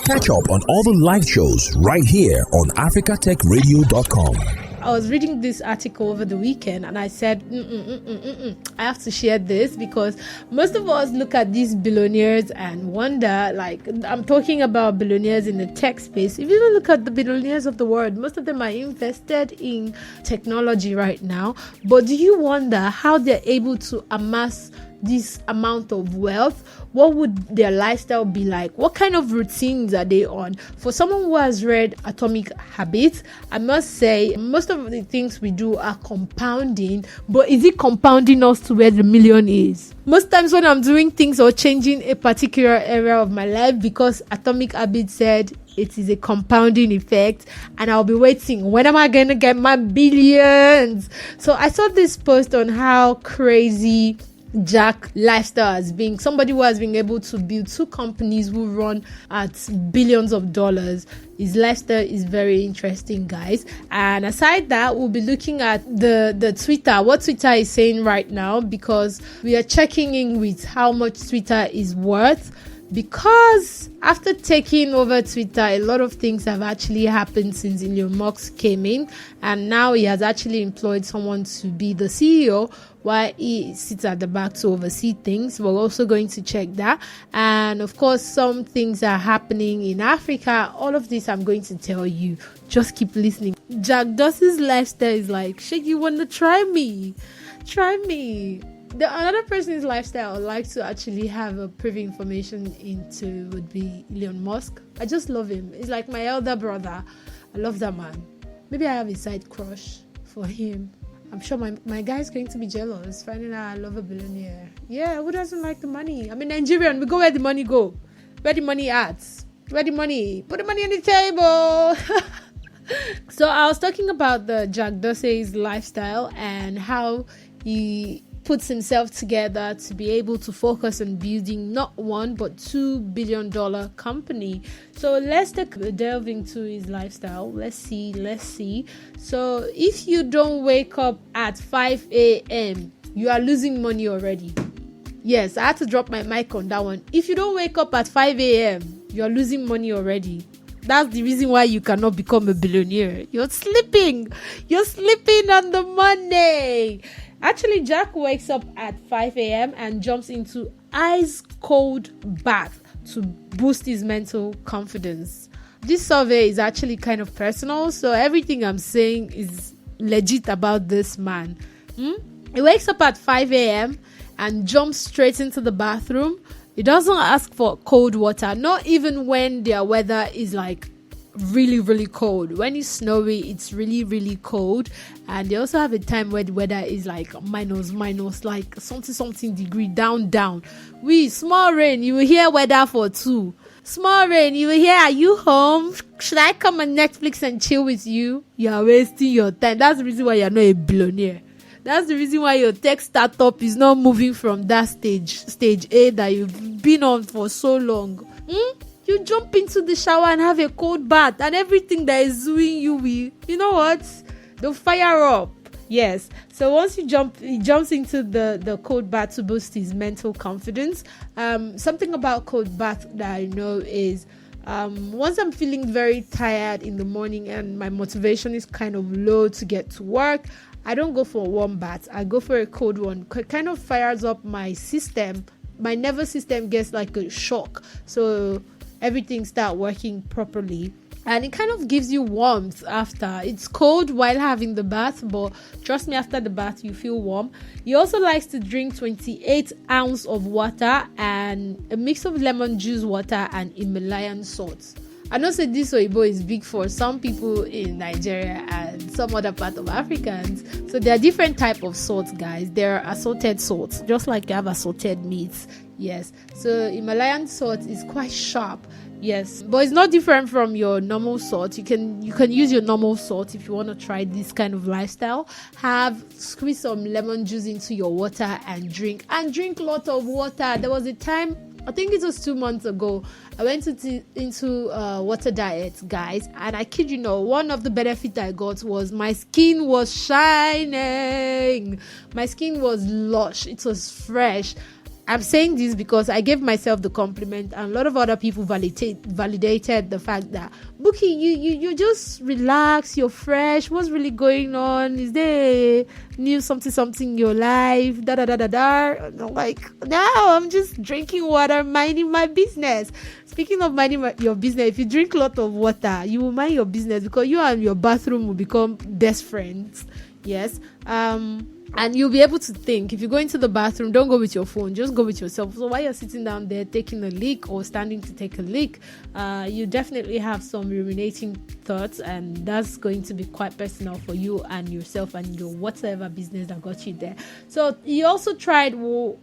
Catch up on all the live shows right here on africatechradio.com. I was reading this article over the weekend and I said, I have to share this because most of us look at these billionaires and wonder, like, I'm talking about billionaires in the tech space. If you look at the billionaires of the world, most of them are invested in technology right now. But do you wonder how they're able to amass this amount of wealth? What would their lifestyle be like? What kind of routines are they on? For someone who has read Atomic Habits, I must say most of the things we do are compounding, but is it compounding us to where the million is? Most times when I'm doing things or changing a particular area of my life, because Atomic Habits said it is a compounding effect, and I'll be waiting, when am I going to get my billions? So I saw this post on how crazy Jack lifestyle has been. Somebody who has been able to build 2 companies who run at billions of dollars. His lifestyle is very interesting, guys. And aside that, we'll be looking at the Twitter, what Twitter is saying right now, because we are checking in with how much Twitter is worth. Because after taking over Twitter, a lot of things have actually happened since Elon Musk came in, and now he has actually employed someone to be the CEO while he sits at the back to oversee things. We're also going to check that, and of course some things are happening in Africa. All of this I'm going to tell you. Just keep listening. Jack Dorsey's lifestyle is like, shit, you want to try me? Another person's lifestyle I'd like to actually have a privy information into would be Elon Musk. I just love him. He's like my elder brother. I love that man. Maybe I have a side crush for him. I'm sure my guy's going to be jealous finding out I love a billionaire. Yeah, who doesn't like the money? I'm a Nigerian. We go where the money go. Where the money at? Where the money? Put the money on the table. So I was talking about the Jack Dorsey's lifestyle and how he puts himself together to be able to focus on building not one but $2 billion company. So let's delve into his lifestyle. Let's see. So if you don't wake up at 5 a.m., you are losing money already. Yes, I had to drop my mic on that one. If you don't wake up at 5 a.m., you're losing money already. That's the reason why you cannot become a billionaire. You're sleeping on the money. Actually, Jack wakes up at 5 a.m. and jumps into ice cold bath to boost his mental confidence. This survey is actually kind of personal, so everything I'm saying is legit about this man. He wakes up at 5 a.m. and jumps straight into the bathroom. He doesn't ask for cold water, not even when their weather is like really, really cold. When it's snowy, it's really, really cold. And they also have a time where the weather is like minus, like something degree down. Small rain, you will hear weather for 2. Small rain, you will hear, are you home? Should I come on Netflix and chill with you? You are wasting your time. That's the reason why you're not a billionaire. That's the reason why your tech startup is not moving from that stage A that you've been on for so long. You jump into the shower and have a cold bath, and everything that is doing you know what? They'll fire up. Yes. So once he jumps into the cold bath to boost his mental confidence. Something about cold bath that I know is once I'm feeling very tired in the morning and my motivation is kind of low to get to work, I don't go for a warm bath. I go for a cold one. It kind of fires up my system. My nervous system gets like a shock. So everything starts working properly. And it kind of gives you warmth after. It's cold while having the bath, but trust me, after the bath, you feel warm. He also likes to drink 28 ounces of water and a mix of lemon juice water and Himalayan salt. I know say this Oibo is big for some people in Nigeria and some other part of Africans. So there are different type of salts, guys. There are assorted salts, just like you have assorted meats. Yes. So Himalayan salt is quite sharp. Yes, but it's not different from your normal salt. You can use your normal salt if you want to try this kind of lifestyle. Squeeze some lemon juice into your water and drink a lot of water. There was a time, I think it was 2 months ago, I went into water diet, guys, and I kid you not, one of the benefits I got was my skin was shining. My skin was lush. It was fresh. I'm saying this because I gave myself the compliment, and a lot of other people validated the fact that, Bookii, you just relax, you're fresh. What's really going on? Is there new something in your life? Da da da da da. And I'm like, no, I'm just drinking water, minding my business. Speaking of minding your business, if you drink a lot of water, you will mind your business, because you and your bathroom will become best friends. Yes. And you'll be able to think. If you go into the bathroom, don't go with your phone, just go with yourself. So while you're sitting down there taking a leak or standing to take a leak, you definitely have some ruminating thoughts, and that's going to be quite personal for you and yourself and your whatever business that got you there. So he also tried, to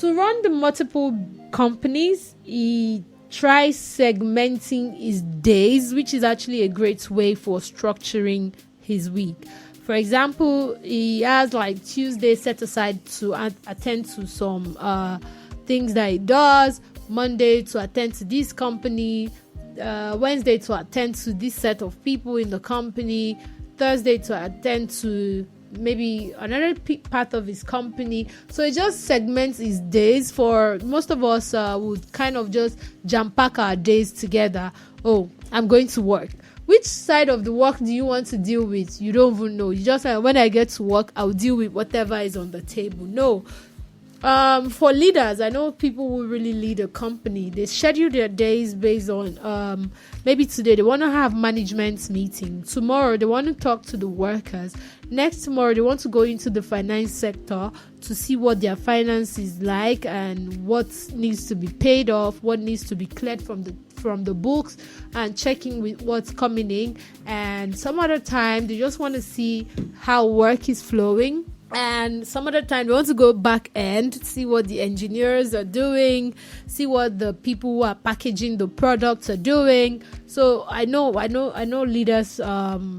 run the multiple companies. He tries segmenting his days, which is actually a great way for structuring his week. For example, he has like Tuesday set aside to attend to some things that he does, Monday to attend to this company, Wednesday to attend to this set of people in the company, Thursday to attend to maybe another part of his company. So he just segments his days. For most of us would kind of just jam pack our days together. Oh, I'm going to work. Which side of the work do you want to deal with? You don't even know. You just when I get to work, I'll deal with whatever is on the table. No. For leaders, I know people who really lead a company. They schedule their days based on maybe today they want to have management meeting. Tomorrow they want to talk to the workers. Next tomorrow they want to go into the finance sector to see what their finance is like and what needs to be paid off, what needs to be cleared from the books, and checking with what's coming in. And some other time they just want to see how work is flowing. And some other time they want to go back end, see what the engineers are doing, see what the people who are packaging the products are doing. So I know leaders,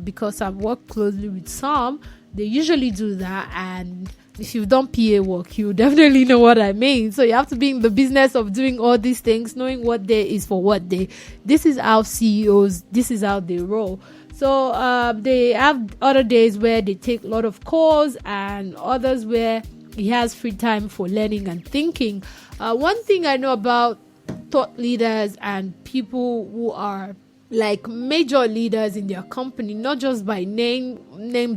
because I've worked closely with some, they usually do that. And if you've done PA work, you definitely know what I mean. So you have to be in the business of doing all these things, knowing what day is for what day. This is how CEOs, this is how they roll. So they have other days where they take a lot of calls, and others where he has free time for learning and thinking. One thing I know about thought leaders and people who are like major leaders in their company, not just by named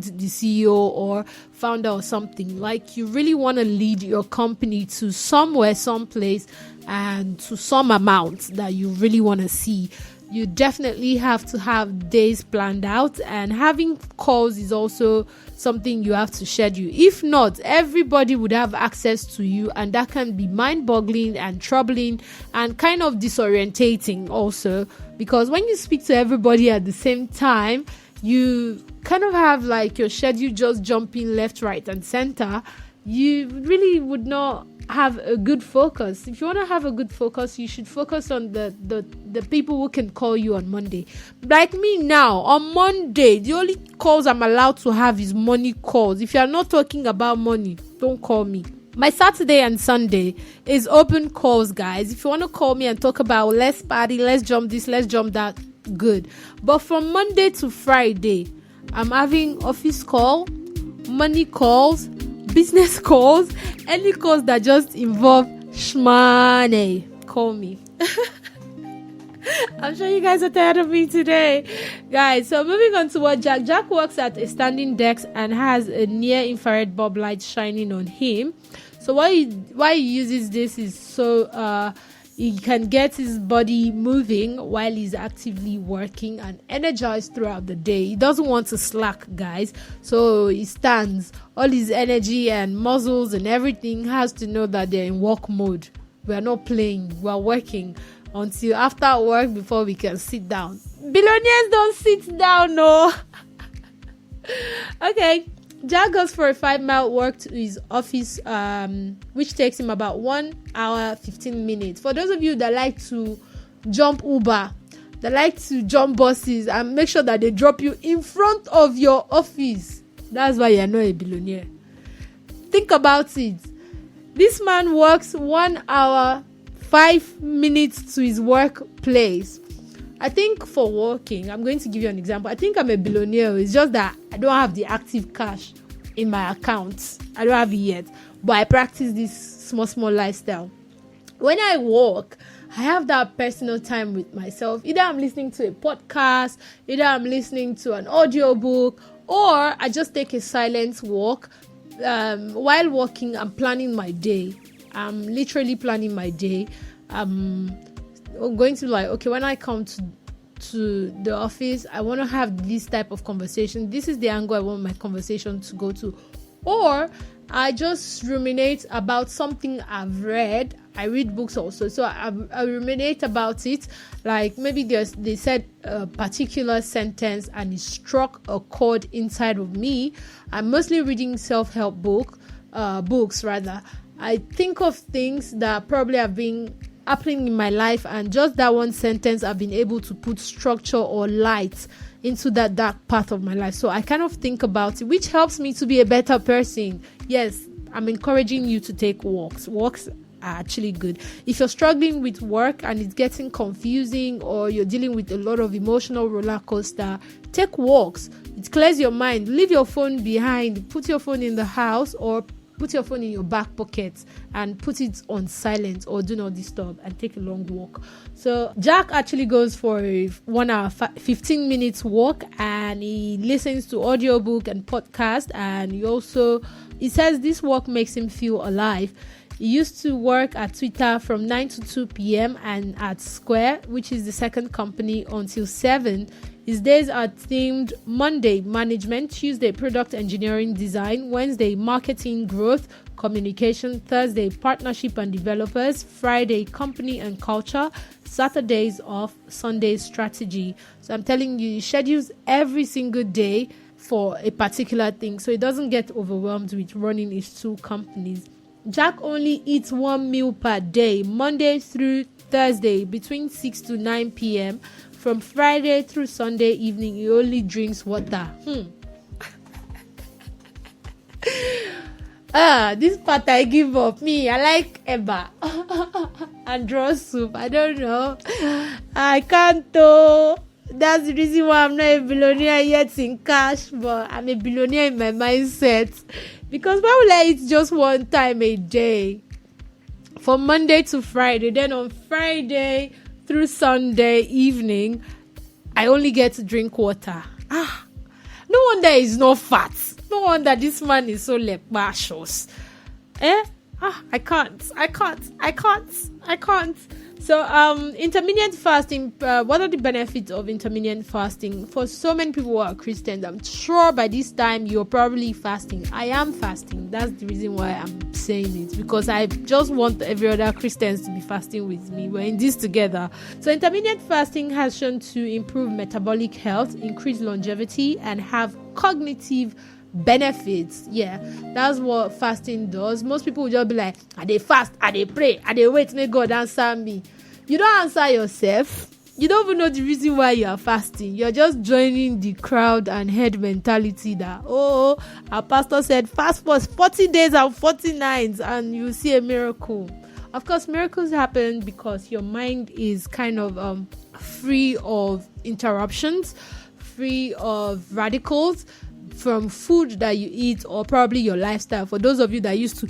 the CEO or founder or something, like you really want to lead your company to somewhere, someplace, and to some amount that you really want to see. You definitely have to have days planned out, and having calls is also something you have to schedule. If not, everybody would have access to you, and that can be mind-boggling and troubling and kind of disorientating also, because when you speak to everybody at the same time, you kind of have like your schedule just jumping left, right, and center. You really would not have a good focus. If you want to have a good focus, you should focus on the people who can call you on Monday. Like me now, on Monday, the only calls I'm allowed to have is money calls. If you are not talking about money, don't call me. My Saturday and Sunday is open calls, guys. If you want to call me and talk about let's party, let's jump this, let's jump that, good. But from Monday to Friday, I'm having office call, money calls, business calls, any calls that just involve shmoney. Call me. I'm sure you guys are tired of me today, guys. So moving on to what Jack works at a standing desk and has a near infrared bulb light shining on him. So why he uses this is so he can get his body moving while he's actively working and energized throughout the day. He doesn't want to slack, guys. So he stands. All his energy and muscles and everything has to know that they're in work mode. We are not playing. We are working until after work before we can sit down. Billionaires don't sit down, no. Okay. Jack goes for a 5-mile walk to his office, which takes him about 1 hour, 15 minutes. For those of you that like to jump Uber, that like to jump buses and make sure that they drop you in front of your office, that's why you're not a billionaire. Think about it. This man walks 1 hour, 5 minutes to his workplace. I think for working, I'm going to give you an example. I think I'm a billionaire. It's just that I don't have the active cash in my account. I don't have it yet. But I practice this small lifestyle. When I walk, I have that personal time with myself. Either I'm listening to a podcast, either I'm listening to an audiobook, or I just take a silent walk. While walking, I'm planning my day. I'm literally planning my day. I'm going to okay, when I come to the office, I want to have this type of conversation. This is the angle I want my conversation to go to. Or I just ruminate about something I've read. I read books also, so I ruminate about it. Like maybe they said a particular sentence and it struck a chord inside of me. I'm mostly reading self-help books rather. I think of things that probably have been happening in my life, and just that one sentence I've been able to put structure or light into that dark path of my life. So I kind of think about it, which helps me to be a better person. Yes, I'm encouraging you to take walks. Walks are actually good. If you're struggling with work and it's getting confusing, or you're dealing with a lot of emotional roller coaster, take walks. It clears your mind. Leave your phone behind. Put your phone in the house, or put your phone in your back pocket and put it on silent or do not disturb, and take a long walk. So Jack actually goes for a 1 hour 15 minutes walk, and he listens to audiobook and podcast, and he says this walk makes him feel alive. He used to work at Twitter from 9 to 2 p.m. and at Square, which is the second company, until 7. His days are themed: Monday, management; Tuesday, product engineering design; Wednesday, marketing, growth, communication; Thursday, partnership and developers; Friday, company and culture; Saturdays off; Sunday, strategy. So I'm telling you, he schedules every single day for a particular thing, so he doesn't get overwhelmed with running his 2 companies. Jack only eats 1 meal per day, Monday through Thursday, between 6 to 9 p.m. From Friday through Sunday evening, he only drinks water. This part I give up. Me, I like eba and draw soup. I don't know. I can't though. That's the reason why I'm not a billionaire yet in cash, but I'm a billionaire in my mindset. Because why would I eat just one time a day? From Monday to Friday. Then on Friday through Sunday evening, I only get to drink water. No wonder he's not fat. No wonder this man is so lepashos. I can't. So, intermittent fasting, what are the benefits of intermittent fasting? For so many people who are Christians, I'm sure by this time you're probably fasting. I am fasting. That's the reason why I'm saying it, because I just want every other Christians to be fasting with me. We're in this together. So, intermittent fasting has shown to improve metabolic health, increase longevity, and have cognitive benefits. Yeah, that's what fasting does. Most people will just be like, I dey fast, I dey pray, I dey wait may God answer me. You don't answer yourself. You don't even know the reason why you are fasting. You're just joining the crowd and head mentality that, our pastor said fast for 40 days and 40 nights and you see a miracle. Of course, miracles happen because your mind is kind of free of interruptions, free of radicals from food that you eat, or probably your lifestyle. For those of you that used to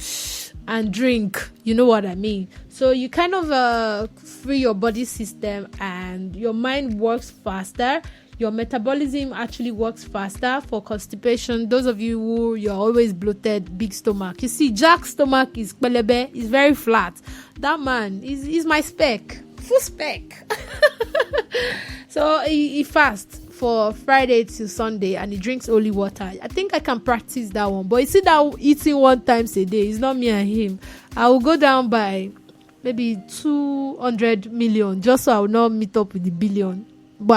and drink, you know what I mean. So you kind of free your body system, and your mind works faster. Your metabolism actually works faster. For constipation, those of you who you're always bloated, big stomach, you see Jack's stomach is pelebe, is very flat. That man is my spec, full spec. So he fasts for Friday to Sunday, and he drinks only water. I think I can practice that one, but you see that eating 1 time a day is not me and him. I will go down by maybe 200 million just so I will not meet up with the billion. But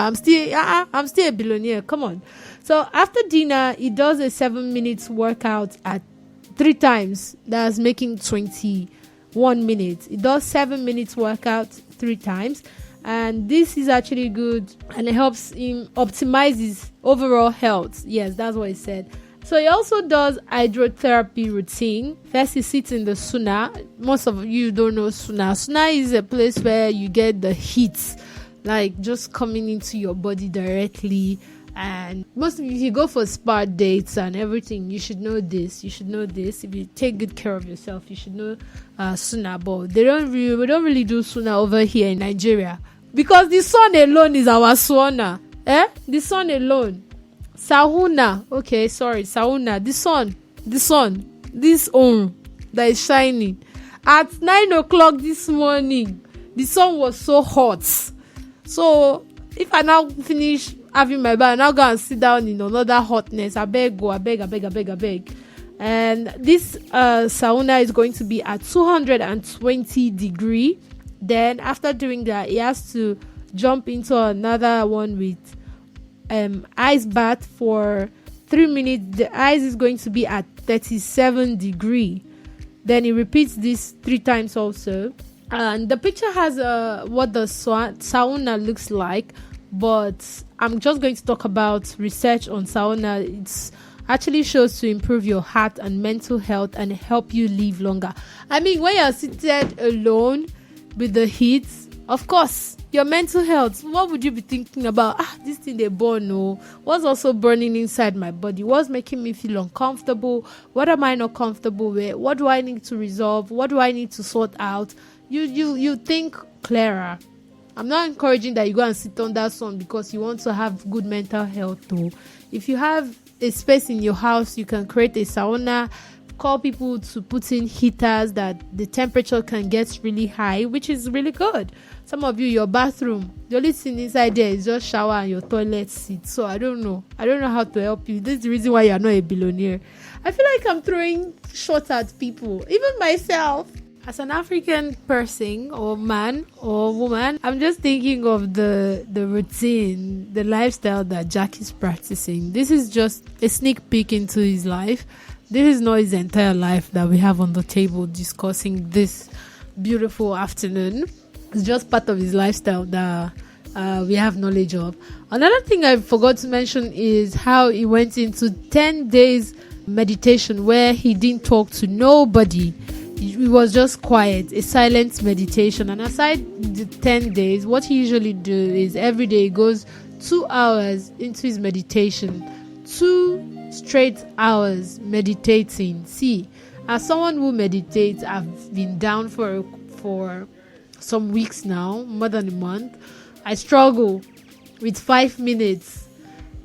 I'm still a billionaire. Come on. So after dinner, he does a 7 minutes workout at 3 times. That's making 21 minutes. He does 7 minutes workout 3 times. And this is actually good, and it helps him optimize his overall health. Yes, that's what he said. So he also does hydrotherapy routine. First, he sits in the sauna. Most of you don't know sauna. Sauna is a place where you get the heat, like just coming into your body directly, And most of you, if you go for spa dates and everything, you should know this. If you take good care of yourself, you should know sauna. But we don't really do sauna over here in Nigeria, because the sun alone is our sauna. The sun alone. Sauna. Okay, sorry, sauna. The sun. This that is shining. At 9 o'clock this morning, the sun was so hot. So if I now finish having my bath, I now go and sit down in another hotness. I beg. And this sauna is going to be at 220 degree. Then after doing that, he has to jump into another one with ice bath for 3 minutes. The ice is going to be at 37 degree. Then he repeats this 3 times also. And the picture has what the sauna looks like, but I'm just going to talk about research on sauna. It's actually shows to improve your heart and mental health and help you live longer. I mean, when you're seated alone with the heat, of course, your mental health, what would you be thinking about? This thing they burn, no. What's also burning inside my body? What's making me feel uncomfortable? What am I not comfortable with? What do I need to resolve? What do I need to sort out? You think clearer. I'm not encouraging that you go and sit on that sun because you want to have good mental health though. If you have a space in your house, you can create a sauna. Call people to put in heaters that the temperature can get really high, which is really good. Some of you, your bathroom, the only thing inside there is just shower and your toilet seat. So I don't know how to help you. This is the reason why you're not a billionaire. I feel like I'm throwing shots at people, even myself. As an African person or man or woman, I'm just thinking of the routine, the lifestyle that Jack is practicing. This is just a sneak peek into his life. This is not his entire life that we have on the table discussing this beautiful afternoon. It's just part of his lifestyle that we have knowledge of. Another thing I forgot to mention is how he went into 10 days meditation where he didn't talk to nobody. It was just quiet, a silent meditation. And aside the 10 days, what he usually do is every day he goes 2 hours into his meditation. 2 straight hours meditating. See, as someone who meditates, I've been down for some weeks now, more than a month. I struggle with 5 minutes.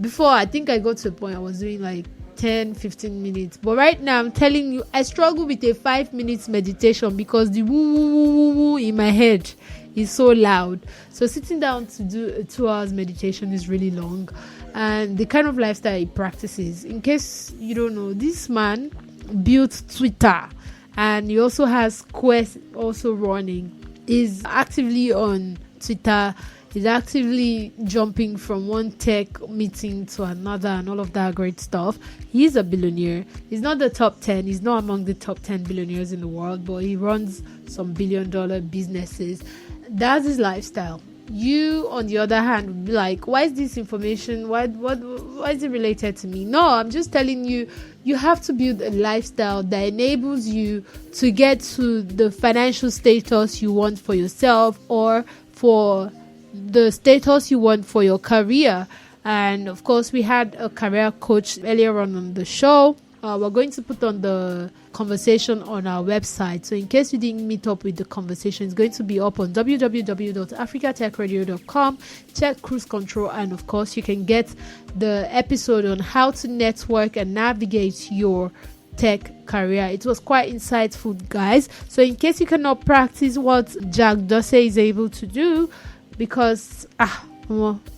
Before, I think I got to a point I was doing like 10-15 minutes, but right now I'm telling you, I struggle with a 5 minutes meditation because the woo in my head is so loud. So sitting down to do a 2 hours meditation is really long, and the kind of lifestyle he practices, in case you don't know, this man built Twitter and he also has Quest also running. He's actively on Twitter. He's actively jumping from one tech meeting to another and all of that great stuff. He's a billionaire. He's not the top 10. He's not among the top 10 billionaires in the world, but he runs some billion-dollar businesses. That's his lifestyle. You, on the other hand, would be like, why is this information? Why is it related to me? No, I'm just telling you, you have to build a lifestyle that enables you to get to the financial status you want for yourself or for the status you want for your career. And of course, we had a career coach earlier on the show. We're going to put on the conversation on our website, so in case you didn't meet up with the conversation, it's going to be up on www.africatechradio.com. check cruise control, and of course you can get the episode on how to network and navigate your tech career. It was quite insightful, guys. So in case you cannot practice what Jack Dorsey is able to do, because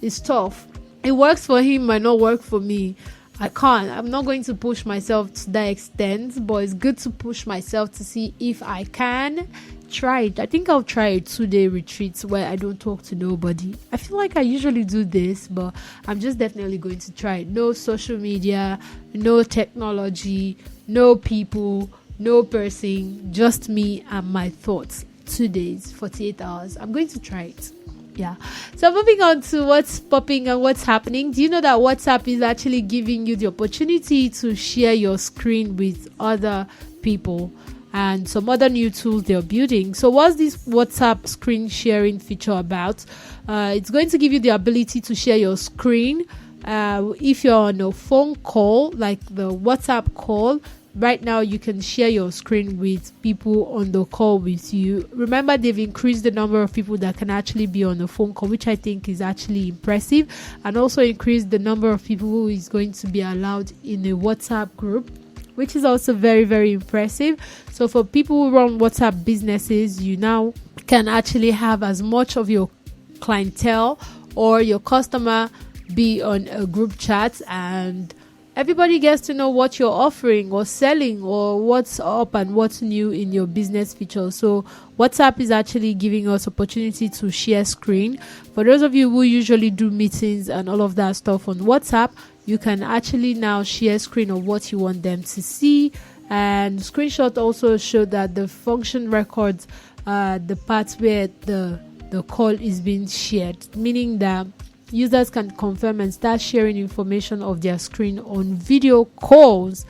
it's tough, it works for him, might not work for me. I'm not going to push myself to that extent, but it's good to push myself to see if I can try it. I think I'll try a 2-day retreat where I don't talk to nobody. I feel like I usually do this, but I'm just definitely going to try it. No social media, no technology, no people, no person, just me and my thoughts. 2 days, 48 hours. I'm going to try it. Yeah. So moving on to what's popping and what's happening. Do you know that WhatsApp is actually giving you the opportunity to share your screen with other people and some other new tools they're building? So what's this WhatsApp screen sharing feature about? It's going to give you the ability to share your screen If you're on a phone call, like the WhatsApp call, right now you can share your screen with people on the call with you. Remember, they've increased the number of people that can actually be on a phone call, which I think is actually impressive, and also increased the number of people who is going to be allowed in a WhatsApp group, which is also very, very impressive. So for people who run WhatsApp businesses, you now can actually have as much of your clientele or your customer be on a group chat, and everybody gets to know what you're offering or selling or what's up and what's new in your business feature. So WhatsApp is actually giving us opportunity to share screen. For those of you who usually do meetings and all of that stuff on WhatsApp, you can actually now share screen of what you want them to see. And screenshot also show that the function records the parts where the call is being shared, meaning that users can confirm and start sharing information of their screen on video calls.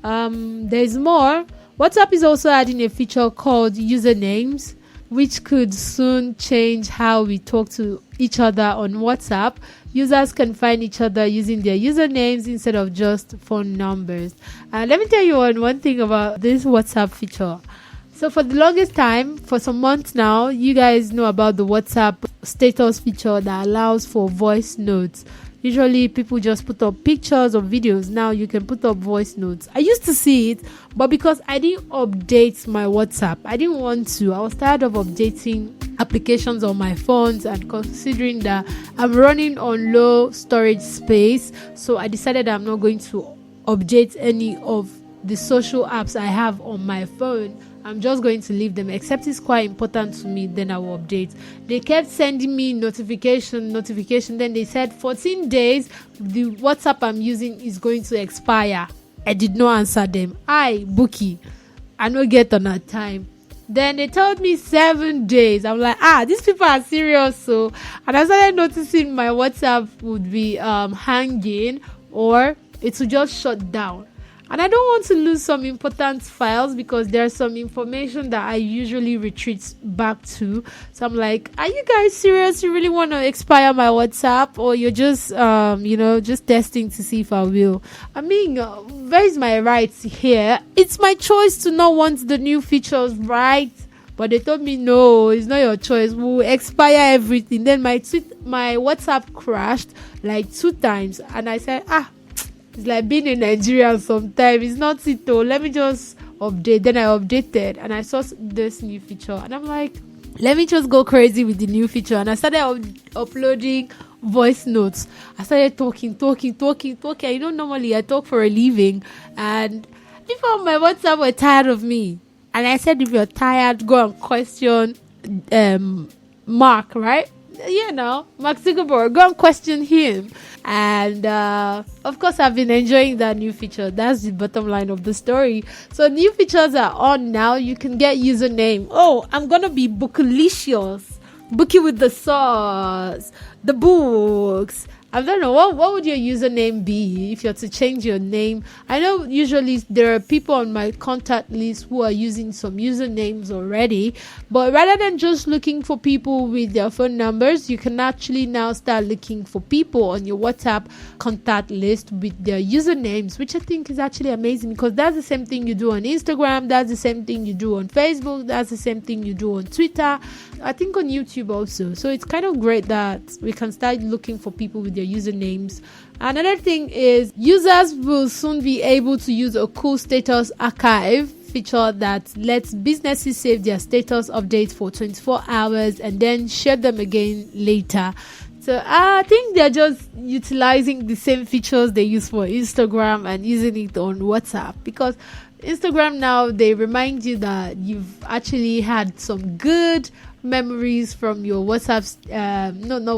There's more. WhatsApp is also adding a feature called usernames, which could soon change how we talk to each other on WhatsApp. Users can find each other using their usernames instead of just phone numbers. Let me tell you one thing about this WhatsApp feature. So for the longest time, for some months now, you guys know about the WhatsApp status feature that allows for voice notes. Usually people just put up pictures or videos. Now you can put up voice notes. I used to see it, but because I didn't update my WhatsApp, I didn't want to. I was tired of updating applications on my phones, and considering that I'm running on low storage space, so I decided I'm not going to update any of the social apps I have on my phone. I'm just going to leave them, except it's quite important to me, then I will update. They kept sending me notification. Then they said 14 days, the WhatsApp I'm using is going to expire. I did not answer them. Bookii, I no get on that time. Then they told me 7 days. I'm like, these people are serious. So, and I started noticing my WhatsApp would be hanging, or it would just shut down. And I don't want to lose some important files, because there's some information that I usually retreat back to. So I'm like, are you guys serious? You really want to expire my WhatsApp? Or you're just, just testing to see if I will? I mean, where's my rights here? It's my choice to not want the new features, right? But they told me, no, it's not your choice. We'll expire everything. Then my WhatsApp crashed like 2 times. And I said, it's like being in Nigeria sometimes. It's not it though. Let me just update. Then I updated and I saw this new feature. And I'm like, let me just go crazy with the new feature. And I started uploading voice notes. I started talking. Normally I talk for a living. And people on my WhatsApp were tired of me. And I said, if you're tired, go and question Mark, right? Mark Zuckerberg, go and question him. And of course, I've been enjoying that new feature. That's the bottom line of the story. So new features are on now. You can get username. I'm gonna be Bookilicious. Bookii with the sauce, the books. I don't know, what would your username be if you're to change your name? I know usually there are people on my contact list who are using some usernames already, but rather than just looking for people with their phone numbers, you can actually now start looking for people on your WhatsApp contact list with their usernames, which I think is actually amazing, because that's the same thing you do on Instagram, that's the same thing you do on Facebook, that's the same thing you do on Twitter, I think on YouTube also. So it's kind of great that we can start looking for people with their usernames. Another thing is users will soon be able to use a cool status archive feature that lets businesses save their status updates for 24 hours and then share them again later. So I think they're just utilizing the same features they use for Instagram and using it on WhatsApp, because Instagram now, they remind you that you've actually had some good memories from your Instagram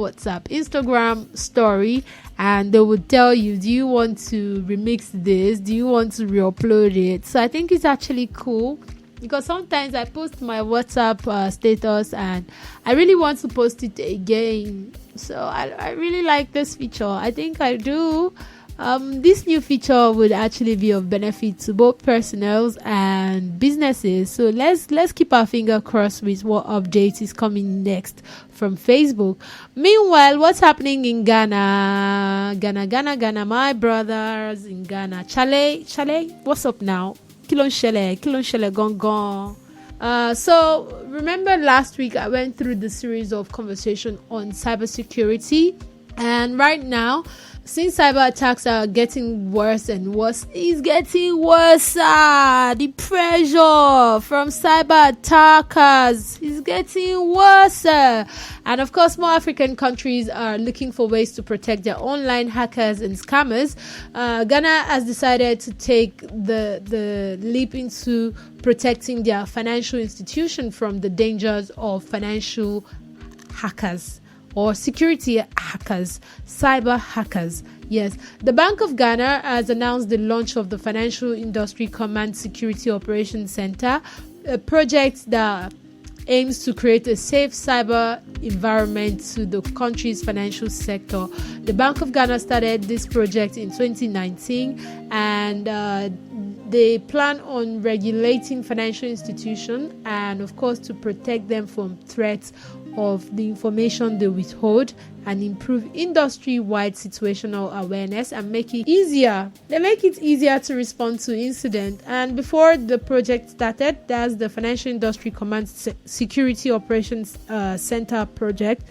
story, and they would tell you, do you want to remix this? Do you want to re-upload it? So I think it's actually cool, because sometimes I post my WhatsApp status and I really want to post it again. So I really like this feature. I think I do. This new feature would actually be of benefit to both personnel and businesses. So let's keep our finger crossed with what update is coming next from Facebook. Meanwhile, what's happening in Ghana? Ghana, my brothers in Ghana. Chale, what's up now? Kilon shele, gong. So remember last week I went through the series of conversation on cybersecurity, and right now, since cyber attacks are getting worse and worse, it's getting worse. The pressure from cyber attackers is getting worse. And of course, more African countries are looking for ways to protect their online hackers and scammers. Ghana has decided to take the leap into protecting their financial institution from the dangers of financial hackers, or security hackers, cyber hackers. Yes, the Bank of Ghana has announced the launch of the Financial Industry Command Security Operations Center, a project that aims to create a safe cyber environment to the country's financial sector. The Bank of Ghana started this project in 2019, and they plan on regulating financial institutions and, of course, to protect them from threats of the information they withhold, and improve industry-wide situational awareness and make it easier. They make it easier to respond to incidents. And before the project started, that's the Financial Industry Command Security Operations Center project.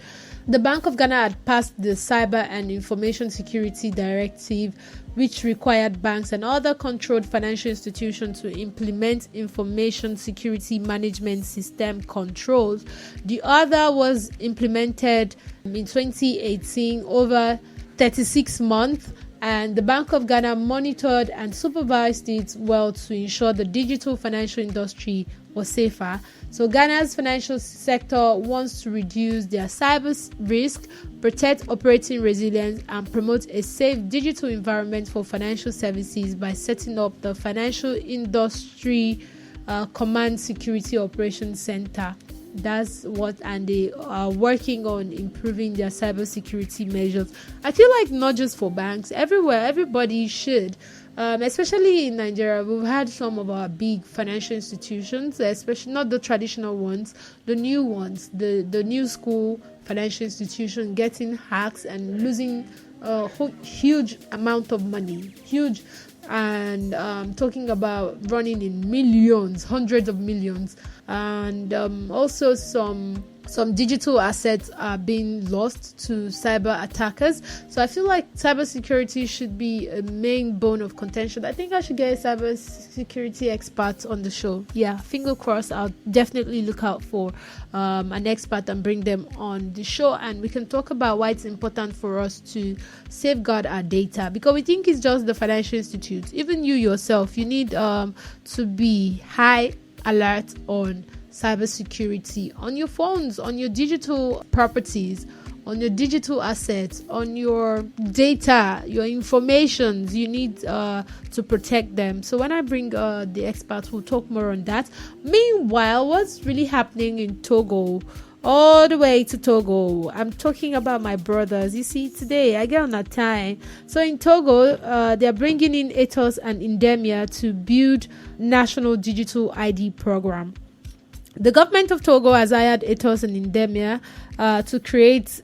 The Bank of Ghana had passed the Cyber and Information Security Directive, which required banks and other controlled financial institutions to implement information security management system controls. The other was implemented in 2018 over 36 months, and the Bank of Ghana monitored and supervised it well to ensure the digital financial industry was safer. So Ghana's financial sector wants to reduce their cyber risk, protect operating resilience, and promote a safe digital environment for financial services by setting up the Financial Industry Command Security Operations Center. That's what, and they are working on improving their cybersecurity measures. I feel like not just for banks, everywhere, everybody should. Especially in Nigeria, we've had some of our big financial institutions, especially not the traditional ones, the new ones, the new school financial institution getting hacked and losing a huge amount of money, and talking about running in millions, hundreds of millions, and also some digital assets are being lost to cyber attackers. So I feel like cybersecurity should be a main bone of contention. I think I should get a cybersecurity expert on the show. Yeah, finger crossed. I'll definitely look out for an expert and bring them on the show, and we can talk about why it's important for us to safeguard our data, because we think it's just the financial institutes. Even you yourself, you need to be high alert on cybersecurity, on your phones, on your digital properties, on your digital assets, on your data, your informations. You need to protect them. So when I bring the experts, we'll talk more on that. Meanwhile, what's really happening in Togo? All the way to Togo. I'm talking about my brothers. You see, today I get on a time. So in Togo, they're bringing in Ethos and Indemia to build national digital ID program. The government of Togo has hired Ethos and Indemia to create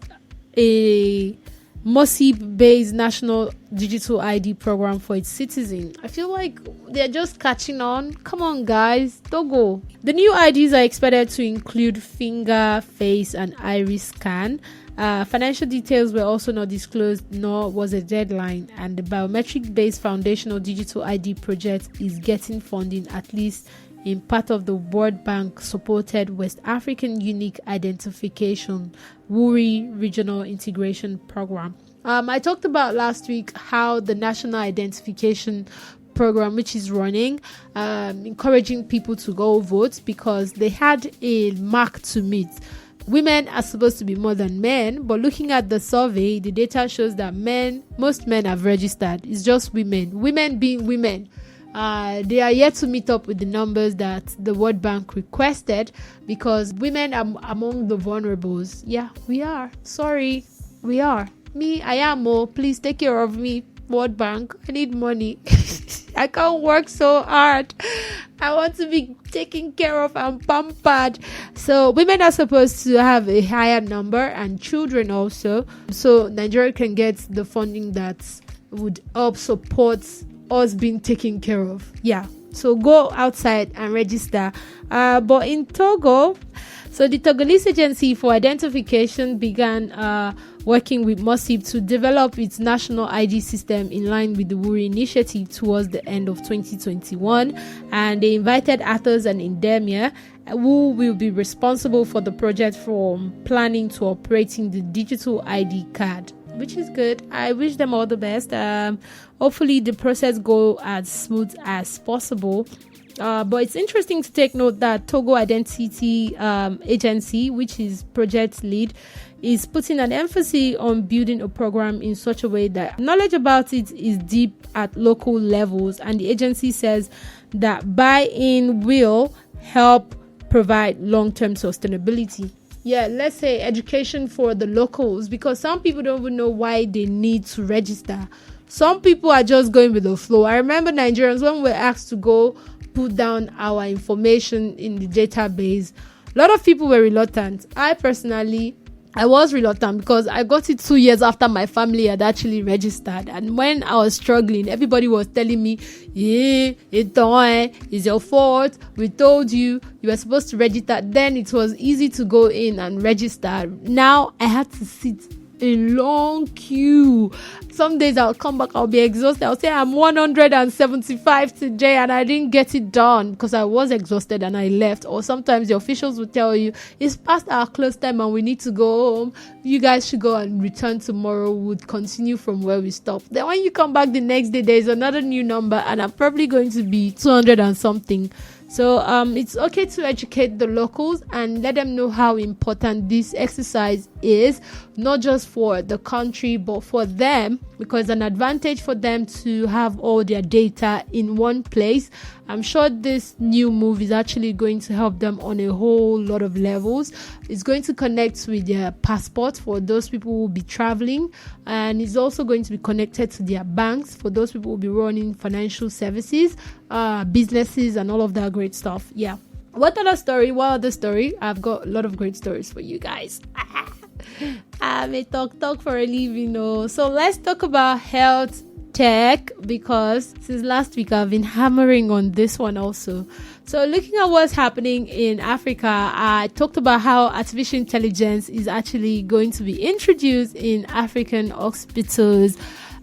a MOSIP-based national digital ID program for its citizens. I feel like they're just catching on. Come on, guys, Togo. The new IDs are expected to include finger, face, and iris scan. Financial details were also not disclosed, nor was a deadline, and the biometric-based foundational digital ID project is getting funding, at least in part of the World Bank supported West African Unique Identification WURI Regional Integration Program. I talked about last week how the National Identification Program, which is running, encouraging people to go vote because they had a mark to meet. Women are supposed to be more than men, but looking at the survey, the data shows that most men have registered. It's just women being women. They are yet to meet up with the numbers that the World Bank requested, because women are among the vulnerables. Yeah, we are. Sorry, we are. Me, I am. Please take care of me. World Bank. I need money. I can't work so hard. I want to be taken care of and pampered. So women are supposed to have a higher number, and children also. So Nigeria can get the funding that would help support us being taken care of. Yeah. So go outside and register. But in Togo, so the Togolese Agency for Identification began working with MOSIP to develop its national ID system in line with the WURI initiative towards the end of 2021. And they invited Athos and Indemia, who will be responsible for the project, from planning to operating the digital ID card, which is good. I wish them all the best. Hopefully the process go as smooth as possible. But it's interesting to take note that Togo Identity Agency, which is project lead, is putting an emphasis on building a program in such a way that knowledge about it is deep at local levels, and the agency says that buy-in will help provide long-term sustainability. Yeah, let's say education for the locals, because some people don't even know why they need to register. Some people are just going with the flow. I remember Nigerians, when we were asked to go put down our information in the database, a lot of people were reluctant. I was reluctant because I got it 2 years after my family had actually registered. And when I was struggling, everybody was telling me, it's your fault. We told you were supposed to register. Then it was easy to go in and register. Now I had to sit a long queue. Some days I'll come back, I'll be exhausted. I'll say I'm 175 today and I didn't get it done because I was exhausted and I left. Or sometimes the officials will tell you it's past our close time and we need to go home. You guys should go and return tomorrow. We'll continue from where we stopped. Then when you come back the next day, there's another new number and I'm probably going to be 200 and something. So it's okay to educate the locals and let them know how important this exercise is, not just for the country, but for them, because it's an advantage for them to have all their data in one place. I'm sure this new move is actually going to help them on a whole lot of levels. It's going to connect with their passport for those people who will be traveling, and it's also going to be connected to their banks for those people who will be running financial services, businesses, and all of that great stuff. Yeah. What other story? I've got a lot of great stories for you guys. I may talk for a living. So let's talk about health tech, because since last week I've been hammering on this one also. So looking at what's happening in Africa, I talked about how artificial intelligence is actually going to be introduced in African hospitals.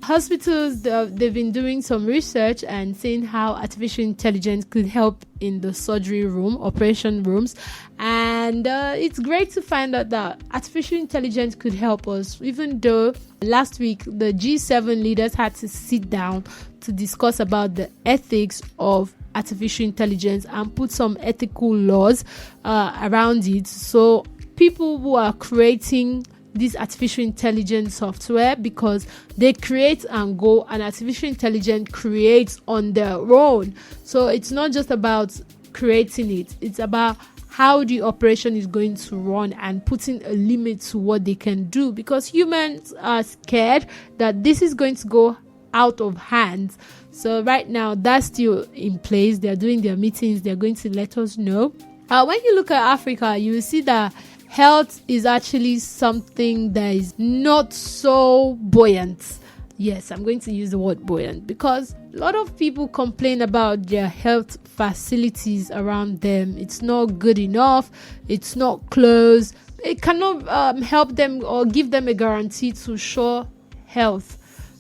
They've been doing some research and seeing how artificial intelligence could help in the surgery room, operation rooms. And it's great to find out that artificial intelligence could help us, even though last week the G7 leaders had to sit down to discuss about the ethics of artificial intelligence and put some ethical laws around it. So people who are creating this artificial intelligence software, because they create and go, and artificial intelligence creates on their own. So it's not just about creating it, it's about how the operation is going to run and putting a limit to what they can do, because humans are scared that this is going to go out of hand. So right now that's still in place. They're doing their meetings, they're going to let us know. When you look at Africa, you will see that health is actually something that is not so buoyant. Yes, I'm going to use the word buoyant, because a lot of people complain about their health facilities around them. It's not good enough. It's not close. It cannot help them or give them a guarantee to sure health,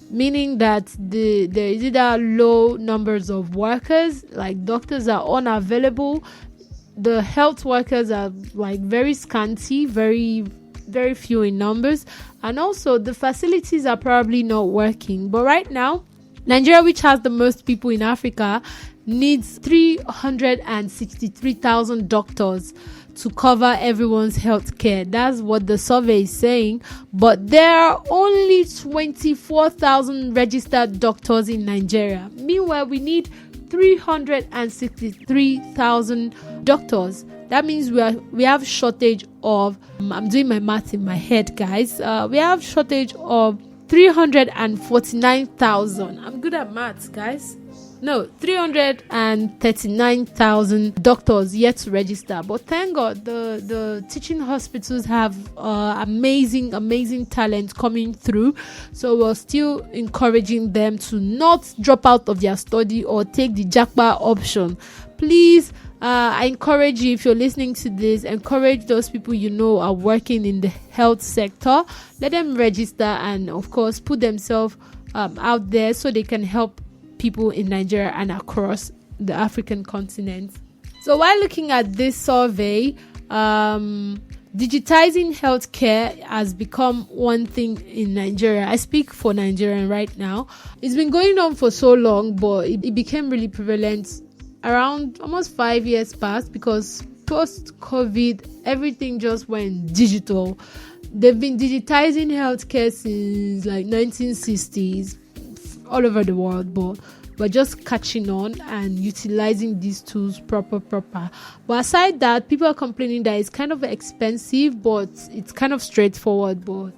meaning that there is either low numbers of workers, like doctors are unavailable. The health workers are like very scanty, very, very few in numbers. And also the facilities are probably not working. But right now, Nigeria, which has the most people in Africa, needs 363,000 doctors to cover everyone's health care. That's what the survey is saying. But there are only 24,000 registered doctors in Nigeria. Meanwhile, we need 363,000 doctors. That means we have shortage of, I'm doing my math in my head, guys. We have shortage of 349,000. I'm good at maths, guys. No, 339,000 doctors yet to register. But thank God, the teaching hospitals have amazing talent coming through. So we're still encouraging them to not drop out of their study or take the jackpot option. Please, I encourage you, if you're listening to this, encourage those people you know are working in the health sector. Let them register and, of course, put themselves out there so they can help people in Nigeria and across the African continent. So while looking at this survey, digitizing healthcare has become one thing in Nigeria. I speak for Nigeria right now. It's been going on for so long, but it became really prevalent around almost 5 years past, because post-COVID, everything just went digital. They've been digitizing healthcare since like 1960s all over the world, but we're just catching on and utilizing these tools proper. But aside that, people are complaining that it's kind of expensive, but it's kind of straightforward, but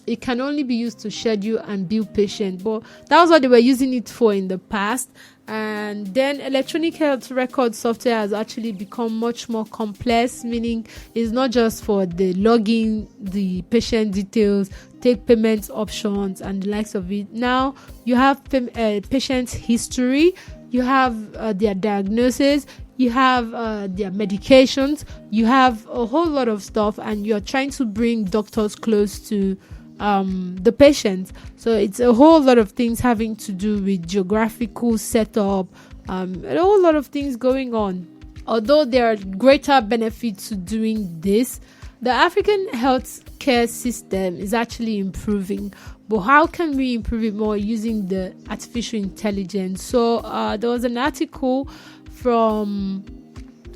it can only be used to schedule and bill patients. But that was what they were using it for in the past. And then electronic health record software has actually become much more complex, meaning it's not just for the logging the patient details, take payment options and the likes of it. Now you have patient history, you have their diagnosis, you have their medications, you have a whole lot of stuff, and you're trying to bring doctors close to the patient. So it's a whole lot of things having to do with geographical setup, a whole lot of things going on. Although there are greater benefits to doing this, the African healthcare system is actually improving. But how can we improve it more using the artificial intelligence? So there was an article from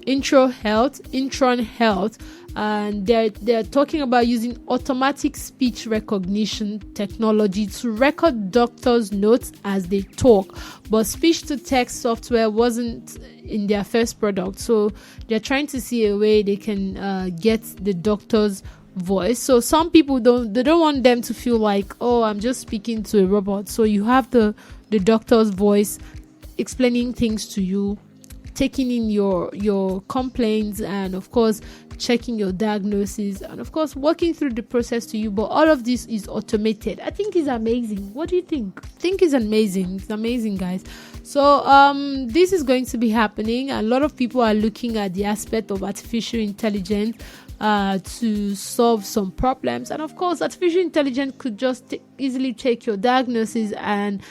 Intron Health, and they're talking about using automatic speech recognition technology to record doctors' notes as they talk. But speech-to-text software wasn't in their first product, so they're trying to see a way they can get the doctor's voice. So some people don't want them to feel like, oh, I'm just speaking to a robot. So you have the doctor's voice explaining things to you, taking in your complaints, and of course checking your diagnosis, and of course working through the process to you. But all of this is automated. I think it's amazing. What do you think? I think it's amazing. It's amazing, guys. So this is going to be happening. A lot of people are looking at the aspect of artificial intelligence to solve some problems, and of course artificial intelligence could just easily take your diagnosis and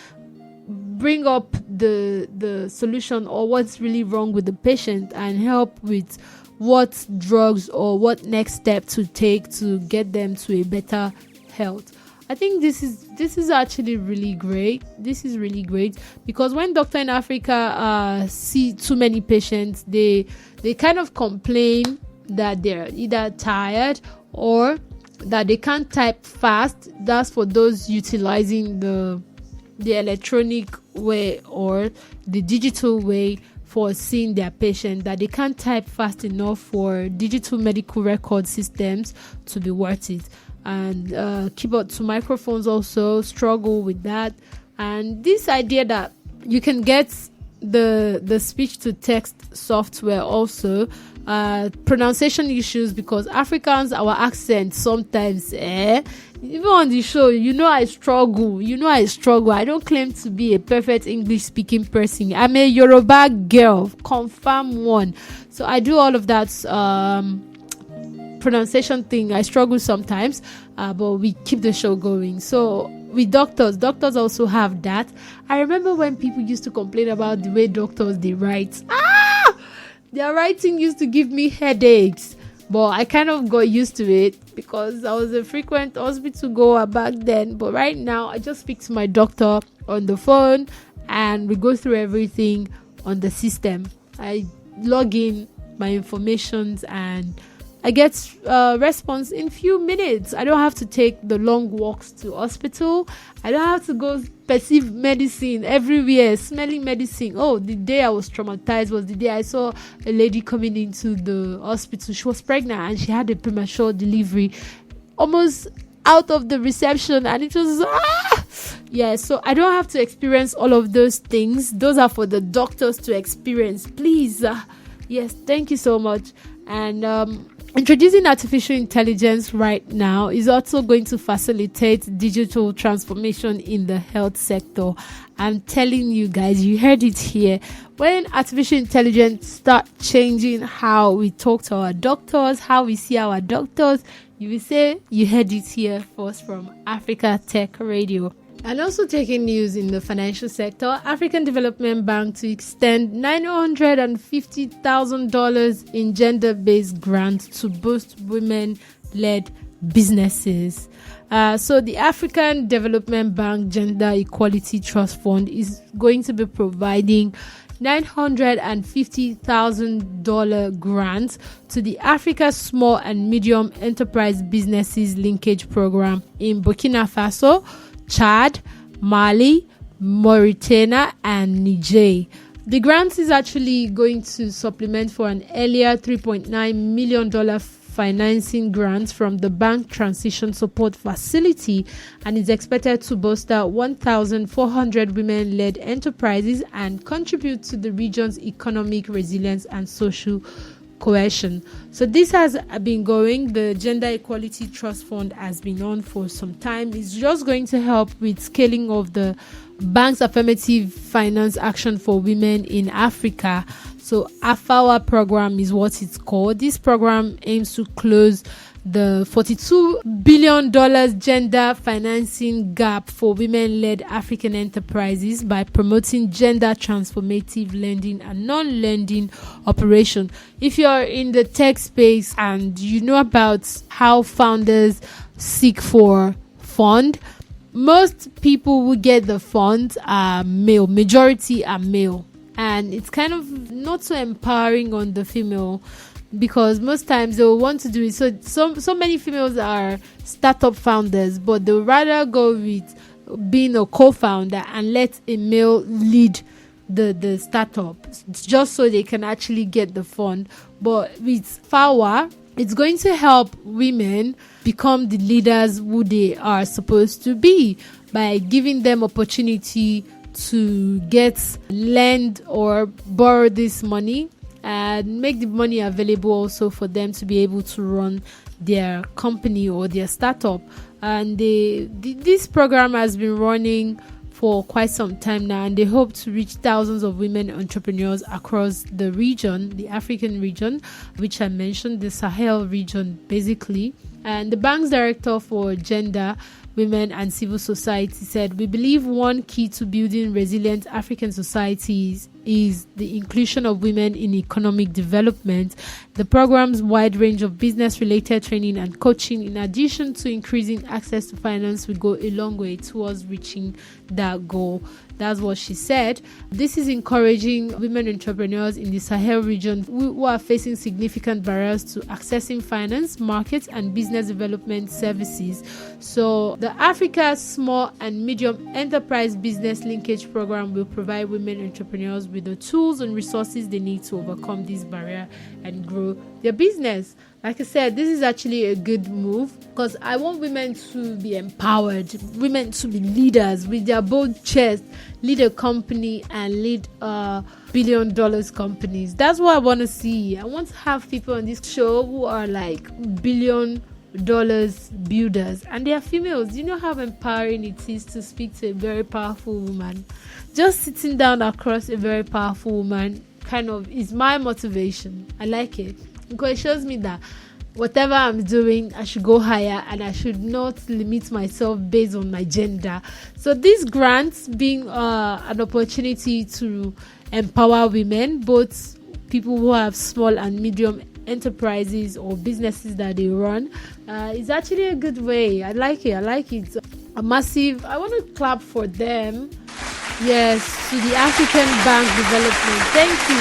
bring up the solution or what's really wrong with the patient, and help with what drugs or what next step to take to get them to a better health. I think this is actually really great. This is really great, because when doctors in Africa see too many patients, they kind of complain that they're either tired or that they can't type fast. That's for those utilizing the electronic way or the digital way for seeing their patient, that they can't type fast enough for digital medical record systems to be worth it. And keyboard to microphones also struggle with that. And this idea that you can get the speech to text software also, pronunciation issues, because Africans, our accent sometimes, even on the show, I struggle. I don't claim to be a perfect English speaking person. I'm a Yoruba girl, confirm one. So I do all of that pronunciation thing. I struggle sometimes, but we keep the show going. So with doctors also have that. I remember when people used to complain about the way doctors they write. Their writing used to give me headaches, but I kind of got used to it because I was a frequent hospital goer back then. But right now, I just speak to my doctor on the phone and we go through everything on the system. I log in my informations and I get response in few minutes. I don't have to take the long walks to hospital. I don't have to go perceive medicine everywhere, smelling medicine. Oh, the day I was traumatized was the day I saw a lady coming into the hospital. She was pregnant and she had a premature delivery. Almost out of the reception, and it was yeah. So I don't have to experience all of those things. Those are for the doctors to experience. Please, yes, thank you so much. And introducing artificial intelligence right now is also going to facilitate digital transformation in the health sector. I'm telling you guys, you heard it here. When artificial intelligence start changing how we talk to our doctors, how we see our doctors, you will say you heard it here first from Africa Tech Radio. And also taking news in the financial sector, African Development Bank to extend $950,000 in gender-based grants to boost women-led businesses. So the African Development Bank Gender Equality Trust Fund is going to be providing $950,000 grant to the Africa Small and Medium Enterprise Businesses Linkage Program in Burkina Faso, Chad, Mali, Mauritania, and Niger. The grant is actually going to supplement for an earlier $3.9 million financing grant from the Bank Transition Support Facility, and is expected to bolster 1,400 women-led enterprises and contribute to the region's economic resilience and social cohesion. So this has been going. The Gender Equality Trust Fund has been on for some time. It's just going to help with scaling of the bank's affirmative finance action for women in Africa. So AFAWA program is what it's called. This program aims to close the $42 billion gender financing gap for women-led African enterprises by promoting gender transformative lending and non-lending operation. If you're in the tech space and you know about how founders seek for fund, most people who get the funds are male. Majority are male. And it's kind of not so empowering on the female, because most times they'll want to do it. So many females are startup founders, but they'll rather go with being a co-founder and let a male lead the startup, just so they can actually get the fund. But with FAWA, it's going to help women become the leaders who they are supposed to be by giving them opportunity to lend or borrow this money and make the money available also for them to be able to run their company or their startup. And this program has been running for quite some time now, and they hope to reach thousands of women entrepreneurs across the region, the African region, which I mentioned, the Sahel region basically. And the bank's director for gender, women and civil society said, "We believe one key to building resilient African societies is the inclusion of women in economic development. The program's wide range of business-related training and coaching, in addition to increasing access to finance, will go a long way towards reaching that goal." That's what she said. This is encouraging women entrepreneurs in the Sahel region who are facing significant barriers to accessing finance, markets, and business development services. So the Africa Small and Medium Enterprise Business Linkage Program will provide women entrepreneurs with the tools and resources they need to overcome this barrier and grow their business. Like I said, this is actually a good move, because I want women to be empowered, women to be leaders with their bold chest, lead a company and lead billion-dollar companies. That's what I want to see. I want to have people on this show who are like billion-dollar builders, and they are females. You know how empowering it is to speak to a very powerful woman. Just sitting down across a very powerful woman kind of is my motivation. I like it, because it shows me that whatever I'm doing, I should go higher and I should not limit myself based on my gender. So these grants being an opportunity to empower women, both people who have small and medium enterprises or businesses that they run, is actually a good way. I like it. A massive, I want to clap for them. Yes, to the African Bank Development. Thank you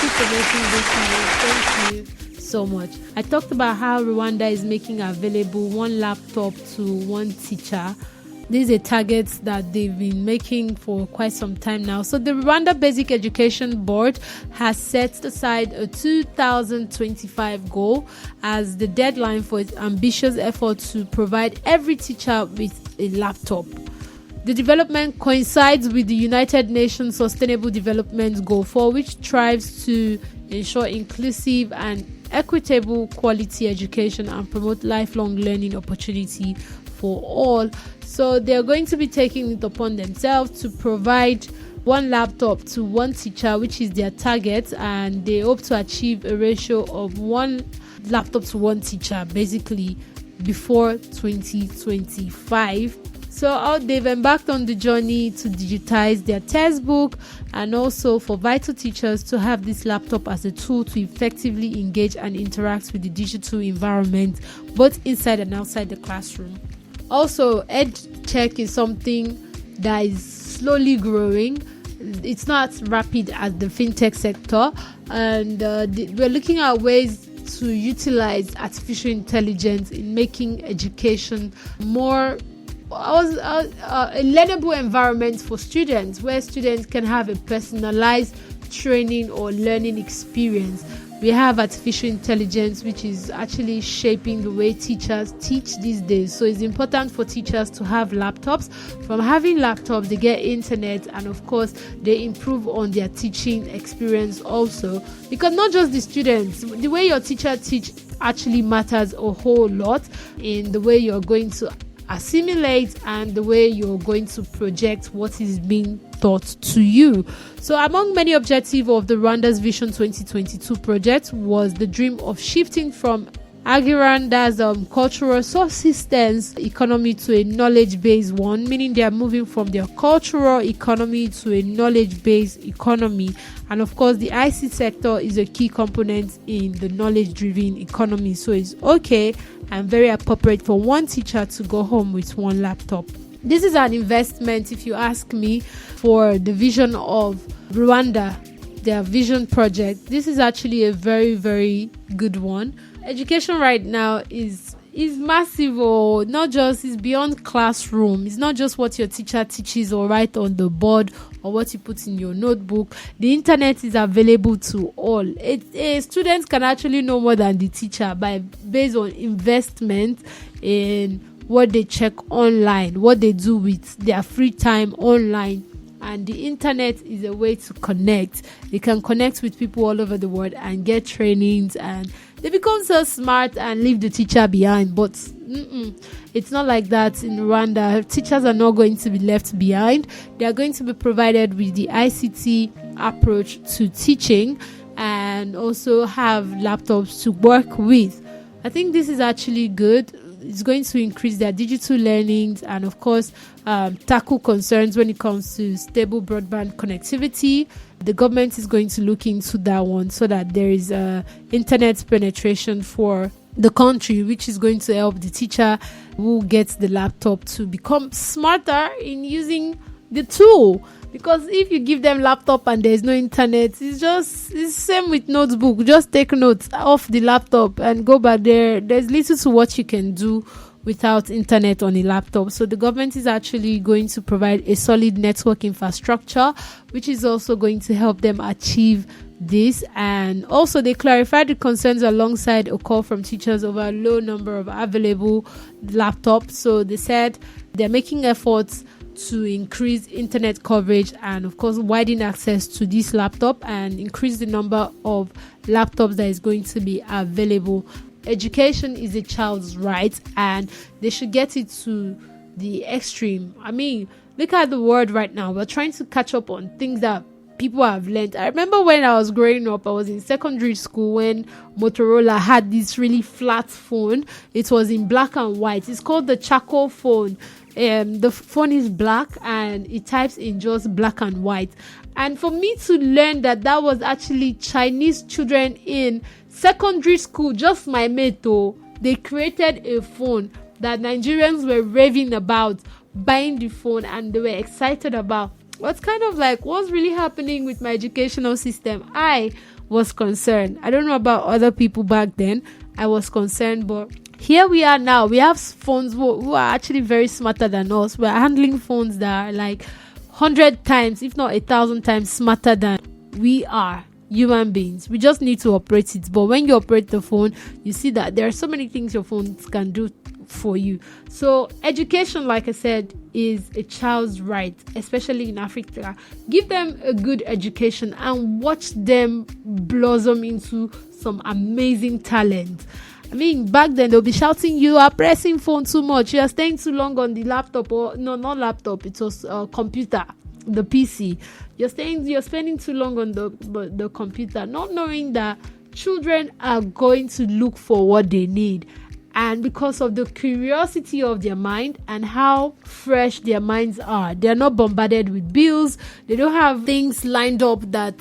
for making this move. Thank you so much. I talked about how Rwanda is making available one laptop to one teacher These are targets that they've been making for quite some time now. So the Rwanda Basic Education Board has set aside a 2025 goal as the deadline for its ambitious effort to provide every teacher with a laptop. The development coincides with the United Nations Sustainable Development Goal 4, which strives to ensure inclusive and equitable quality education and promote lifelong learning opportunity for all. So they're going to be taking it upon themselves to provide one laptop to one teacher, which is their target, and they hope to achieve a ratio of one laptop to one teacher basically before 2025. So they've embarked on the journey to digitize their textbook and also for vital teachers to have this laptop as a tool to effectively engage and interact with the digital environment, both inside and outside the classroom. Also, EdTech is something that is slowly growing. It's not as rapid as the fintech sector, and we're looking at ways to utilize artificial intelligence in making education more a learnable environment for students, where students can have a personalized training or learning experience. We have artificial intelligence, which is actually shaping the way teachers teach these days. So it's important for teachers to have laptops. From having laptops, they get internet, and of course, they improve on their teaching experience also. Because not just the students, the way your teacher teach actually matters a whole lot in the way you're going to assimilate and the way you're going to project what is being taught to you. So among many objectives of the Rwanda's Vision 2022 project was the dream of shifting from Rwanda's cultural subsistence economy to a knowledge-based one, meaning they are moving from their cultural economy to a knowledge-based economy. And of course, the IC sector is a key component in the knowledge-driven economy. So it's okay and very appropriate for one teacher to go home with one laptop. This is an investment, if you ask me, for the vision of Rwanda, their vision project. This is actually a very, very good one. Education right now is massive, or not just, it's beyond classroom. It's not just what your teacher teaches or write on the board or what you put in your notebook. The internet is available to all. Students can actually know more than the teacher based on investment in what they check online, what they do with their free time online. And the internet is a way to connect. They can connect with people all over the world and get trainings, and they become so smart and leave the teacher behind. But it's not like that in Rwanda. Teachers are not going to be left behind. They are going to be provided with the ICT approach to teaching and also have laptops to work with. I think this is actually good. It's going to increase their digital learnings and, of course, tackle concerns when it comes to stable broadband connectivity. The government is going to look into that one so that there is internet penetration for the country, which is going to help the teacher who gets the laptop to become smarter in using the tool. Because if you give them laptop and there's no internet, it's same with notebook. Just take notes off the laptop and go back there. There's little to what you can do without internet on a laptop. So the government is actually going to provide a solid network infrastructure, which is also going to help them achieve this. And also they clarified the concerns alongside a call from teachers over a low number of available laptops. So they said they're making efforts to increase internet coverage and, of course, widen access to this laptop and increase the number of laptops that is going to be available. Education is a child's right, and they should get it to the extreme. I mean, look at the world right now. We're trying to catch up on things that people have learned. I remember when I was growing up, I was in secondary school when Motorola had this really flat phone. It was in black and white. It's called the charcoal phone. The phone is black and it types in just black and white. And for me to learn that was actually Chinese children in secondary school, just my mate, they created a phone that Nigerians were raving about, buying the phone, and they were excited about. What's kind of like, what's really happening with my educational system? I was concerned. I don't know about other people back then. I was concerned, but here we are now. We have phones who are actually very smarter than us. We're handling phones that are like 100 times, if not 1,000 times smarter than we are human beings. We just need to operate it. But when you operate the phone, you see that there are so many things your phones can do for you. So education, like I said, is a child's right, especially in Africa. Give them a good education and watch them blossom into some amazing talent. I mean, back then they'll be shouting, you are pressing phone too much, you are staying too long on the laptop, or no, not laptop, it was computer, the PC. You're spending too long on the computer, not knowing that children are going to look for what they need. And because of the curiosity of their mind and how fresh their minds are, they're not bombarded with bills. They don't have things lined up that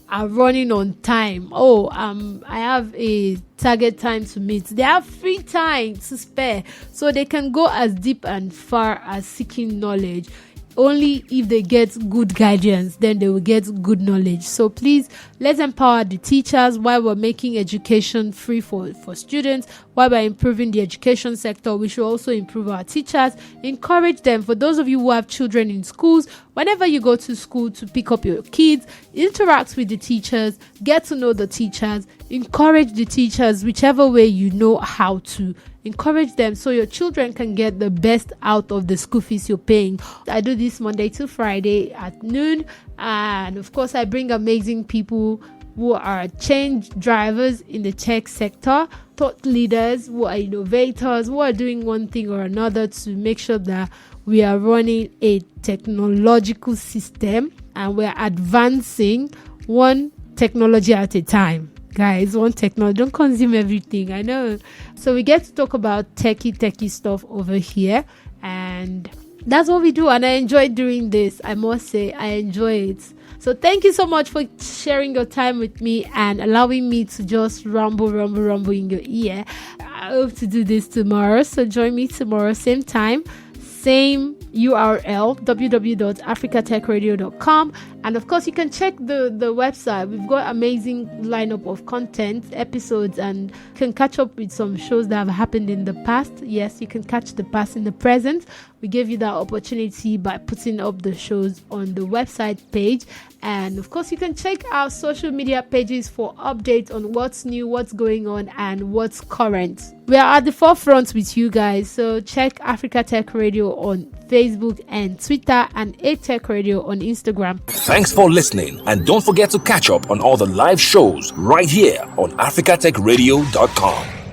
are running on time. I have a target time to meet. They have free time to spare, so they can go as deep and far as seeking knowledge. Only if they get good guidance, then they will get good knowledge. So please, let's empower the teachers while we're making education free for students. While we're improving the education sector, we should also improve our teachers. Encourage them. For those of you who have children in schools, whenever you go to school to pick up your kids, interact with the teachers, get to know the teachers, encourage the teachers whichever way you know how to. Encourage them so your children can get the best out of the school fees you're paying. I do this Monday to Friday at noon, and of course I bring amazing people who are change drivers in the tech sector, thought leaders who are innovators, who are doing one thing or another to make sure that we are running a technological system and we're advancing one technology at a time. Guys, one technology, don't consume everything, I know. So we get to talk about techie stuff over here, and that's what we do, and I enjoy doing this. I must say, I enjoy it. So thank you so much for sharing your time with me and allowing me to just rumble in your ear. I hope to do this tomorrow, so join me tomorrow, same time, same URL, www.africatechradio.com. And of course, you can check the website. We've got amazing lineup of content, episodes, and you can catch up with some shows that have happened in the past. Yes, you can catch the past in the present. We gave you that opportunity by putting up the shows on the website page. And of course, you can check our social media pages for updates on what's new, what's going on, and what's current. We are at the forefront with you guys. So check Africa Tech Radio on Facebook and Twitter, and A-Tech Radio on Instagram. Thanks for listening, and don't forget to catch up on all the live shows right here on africatechradio.com.